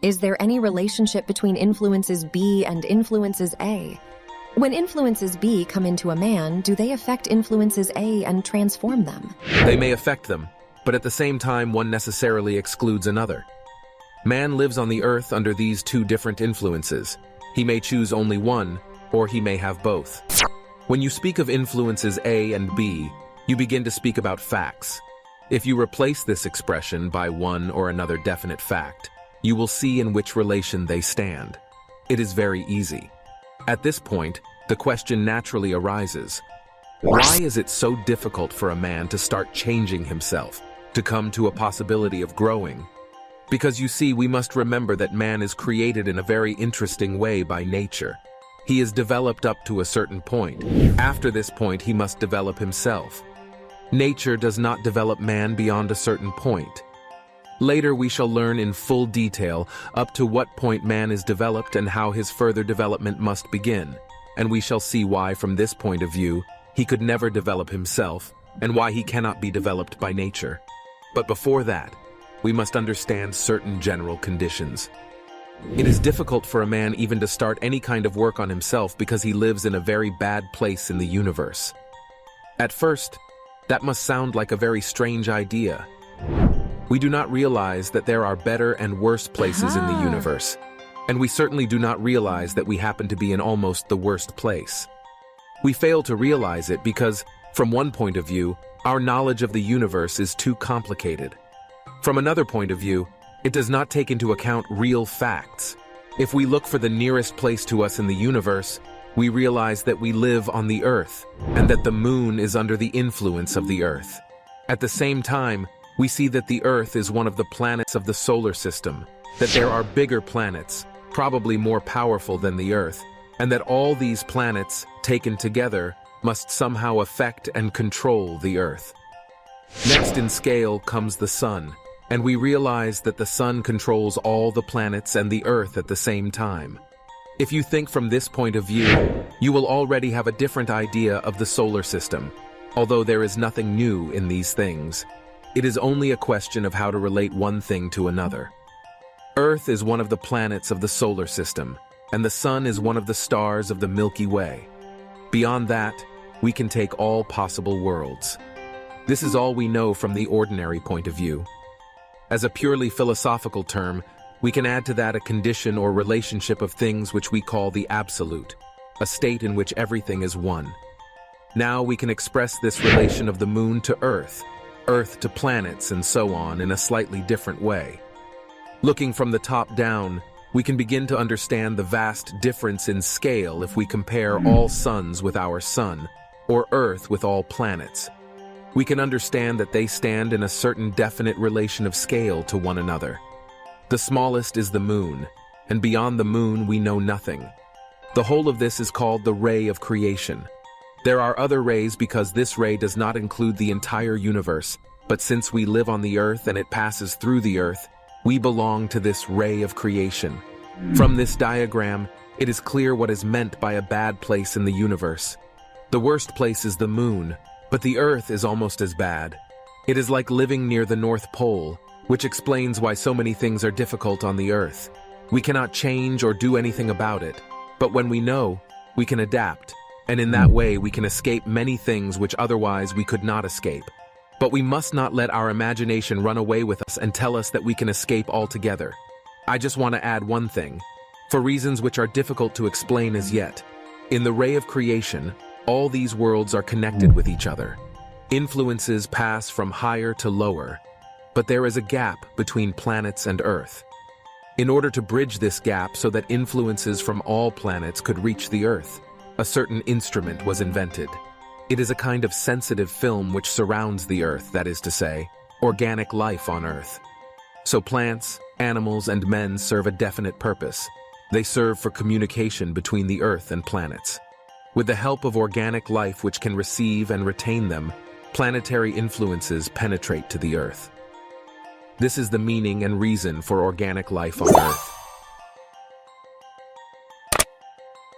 Is there any relationship between influences B and influences A? When influences B come into a man, do they affect influences A and transform them? They may affect them, but at the same time one necessarily excludes another. Man lives on the earth under these two different influences. He may choose only one, or he may have both. When you speak of influences A and B, you begin to speak about facts. If you replace this expression by one or another definite fact, you will see in which relation they stand. It is very easy. At this point, the question naturally arises: why is it so difficult for a man to start changing himself, to come to a possibility of growing? Because you see, we must remember that man is created in a very interesting way by nature. He is developed up to a certain point. After this point, he must develop himself. Nature does not develop man beyond a certain point. Later we shall learn in full detail up to what point man is developed and how his further development must begin, and we shall see why from this point of view he could never develop himself and why he cannot be developed by nature. But before that, we must understand certain general conditions. It is difficult for a man even to start any kind of work on himself because he lives in a very bad place in the universe. At first, that must sound like a very strange idea. We do not realize that there are better and worse places in the universe, and we certainly do not realize that we happen to be in almost the worst place. We fail to realize it because, from one point of view, our knowledge of the universe is too complicated. From another point of view, it does not take into account real facts. If we look for the nearest place to us in the universe, we realize that we live on the Earth, and that the moon is under the influence of the Earth. At the same time, we see that the Earth is one of the planets of the solar system, that there are bigger planets, probably more powerful than the Earth, and that all these planets, taken together, must somehow affect and control the Earth. Next in scale comes the Sun, and we realize that the Sun controls all the planets and the Earth at the same time. If you think from this point of view, you will already have a different idea of the solar system, although there is nothing new in these things. It is only a question of how to relate one thing to another. Earth is one of the planets of the solar system, and the Sun is one of the stars of the Milky Way. Beyond that, we can take all possible worlds. This is all we know from the ordinary point of view. As a purely philosophical term, we can add to that a condition or relationship of things which we call the absolute, a state in which everything is one. Now we can express this relation of the moon to Earth, Earth to planets, and so on in a slightly different way. Looking from the top down, we can begin to understand the vast difference in scale if we compare all suns with our sun, or Earth with all planets. We can understand that they stand in a certain definite relation of scale to one another. The smallest is the moon, and beyond the moon we know nothing. The whole of this is called the ray of creation. There are other rays because this ray does not include the entire universe, but since we live on the Earth and it passes through the Earth, we belong to this ray of creation. From this diagram, it is clear what is meant by a bad place in the universe. The worst place is the moon, but the Earth is almost as bad. It is like living near the North Pole, which explains why so many things are difficult on the Earth. We cannot change or do anything about it, but when we know, we can adapt, and in that way we can escape many things which otherwise we could not escape. But we must not let our imagination run away with us and tell us that we can escape altogether. I just want to add one thing, for reasons which are difficult to explain as yet. In the ray of creation, all these worlds are connected with each other. Influences pass from higher to lower, but there is a gap between planets and Earth. In order to bridge this gap so that influences from all planets could reach the Earth, a certain instrument was invented. It is a kind of sensitive film which surrounds the Earth, that is to say, organic life on Earth. So plants, animals, and men serve a definite purpose. They serve for communication between the Earth and planets. With the help of organic life which can receive and retain them, planetary influences penetrate to the Earth. This is the meaning and reason for organic life on Earth.